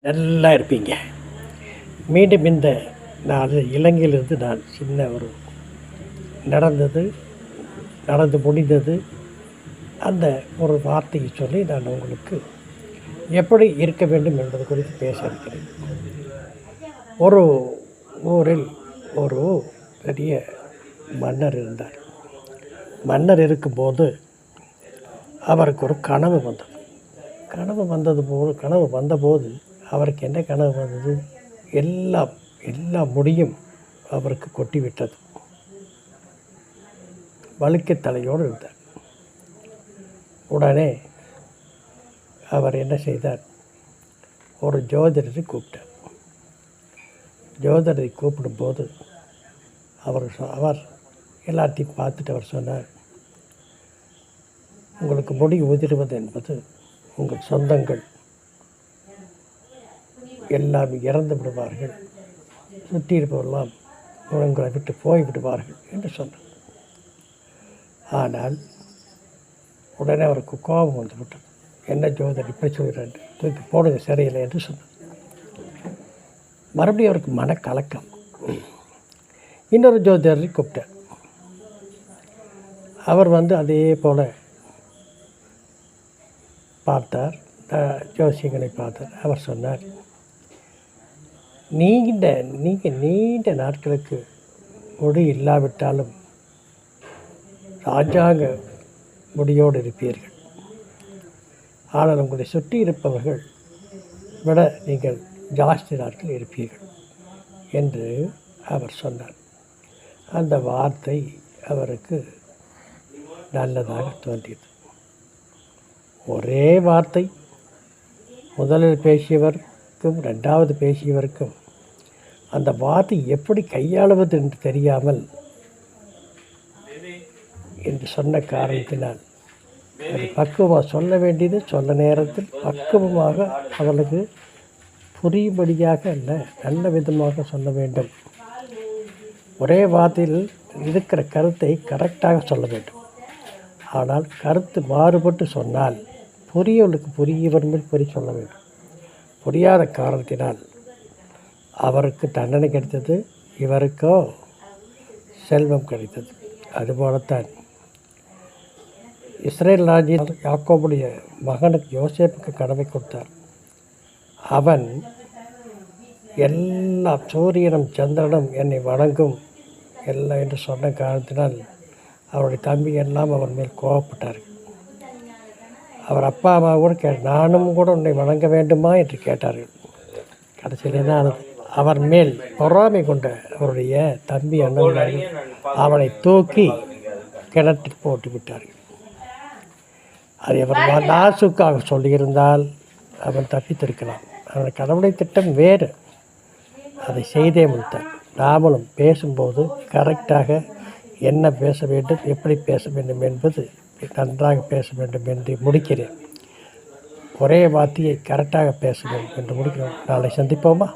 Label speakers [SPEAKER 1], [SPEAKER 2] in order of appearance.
[SPEAKER 1] நல்லா இருப்பீங்க. மீண்டும் இந்த நான் இலங்கையிலிருந்து நான் சின்ன ஒரு நடந்து முடிந்தது அந்த ஒரு வார்த்தையை சொல்லி நான் உங்களுக்கு எப்படி இருக்க வேண்டும் என்பது குறித்து பேச இருக்கிறேன். ஒரு ஊரில் ஒரு பெரிய மன்னர் இருந்தார். மன்னர் இருக்கும்போது அவருக்கு ஒரு கனவு வந்தது. கனவு வந்தபோது அவருக்கு என்ன கனவு வந்தது? எல்லா முடியும் அவருக்கு கொட்டிவிட்டது. வழுக்கை தலையோடு இருந்தார். உடனே அவர் என்ன செய்தார்? ஒரு ஜோதிடரை கூப்பிட்டார். ஜோதிடரை கூப்பிடும்போது அவர் எல்லாத்தையும் பார்த்துட்டு அவர் சொன்னார், உங்களுக்கு முடி உதிர்வது என்பது உங்கள் சொந்தங்கள் எல்லாம் இறந்து விடுவார்கள், சுற்றி இருப்பவரெல்லாம் உங்களை விட்டு போய்விடுவார்கள் என்று சொன்னார். ஆனால் உடனே அவருக்கு கோபம் வந்து விட்டது. என்ன ஜோதிடர் இப்படி சொல்கிறார், தூக்கி போடுங்க சரியில்லை என்று சொன்னார். மறுபடியும் அவருக்கு மனக்கலக்கம். இன்னொரு ஜோதிடரை கூப்பிட்டார். அவர் அதே போல் பார்த்தார், ஜோசியங்களை பார்த்தார். அவர் சொன்னார், நீங்கள் நீண்ட நாட்களுக்கு முடி இல்லாவிட்டாலும் ராஜாங்க முடியோடு இருப்பீர்கள். ஆனால் உங்களை சுற்றி இருப்பவர்கள் விட நீங்கள் ஜாஸ்தி நாட்கள் இருப்பீர்கள் என்று அவர் சொன்னார். அந்த வார்த்தை அவருக்கு நல்லதாக தோன்றியது. ஒரே வார்த்தை முதலில் பேசியவருக்கும் ரெண்டாவது பேசியவருக்கும் அந்த வார்த்தை எப்படி கையாளுவது என்று தெரியாமல் என்று சொன்ன காரணத்தினால் அது பக்குவமாக சொல்ல வேண்டியது சொல்ல நேரத்தில் பக்குவமாக அவளுக்கு புரியும்படியாக அல்ல, நல்ல விதமாக சொல்ல வேண்டும். ஒரே வார்த்தையில் இருக்கிற கருத்தை கரெக்டாக சொல்ல வேண்டும். ஆனால் கருத்து மாறுபட்டு சொன்னால் புரியவர்களுக்கு புரிய சொல்ல வேண்டும். புரியாத காரணத்தினால் அவருக்கு தண்டனை கிடைத்தது, இவருக்கோ செல்வம் கிடைத்தது. அதுபோலத்தான் இஸ்ரேல் ராஜ்யம் யாக்கோபுடைய மகனுக்கு யோசேப்புக்கு கடமை கொடுத்தார். அவன் எல்லா சூரியனும் சந்திரனும் என்னை வணங்கும் எல்லாம் என்று சொன்ன காரணத்தினால் அவருடைய தம்பி எல்லாம் அவர் மேல் கோபப்பட்டார்கள். அவர் அப்பா அம்மா கூட நானும் கூட உன்னை வணங்க வேண்டுமா என்று கேட்டார்கள். கடைசியில் என்ன ஆனது? அவர் மேல் பொறாமை கொண்ட அவருடைய தம்பி அண்ணன் அவனை தூக்கி கிணற்றில் போட்டு விட்டார்கள். அதை அவர் நாசுக்காக சொல்லியிருந்தால் அவன் தப்பித்திருக்கலாம். அவன் கடவுளை திட்டம் வேறு, அதை செய்தே முடித்தார். நாமளும் பேசும்போது கரெக்டாக என்ன பேச வேண்டும், எப்படி பேச வேண்டும் என்பது நன்றாக பேச வேண்டும் என்று முடிக்கிறேன். ஒரே வார்த்தையை கரெக்டாக பேச வேண்டும் என்று முடிக்கிறோம். நாளை சந்திப்போமா?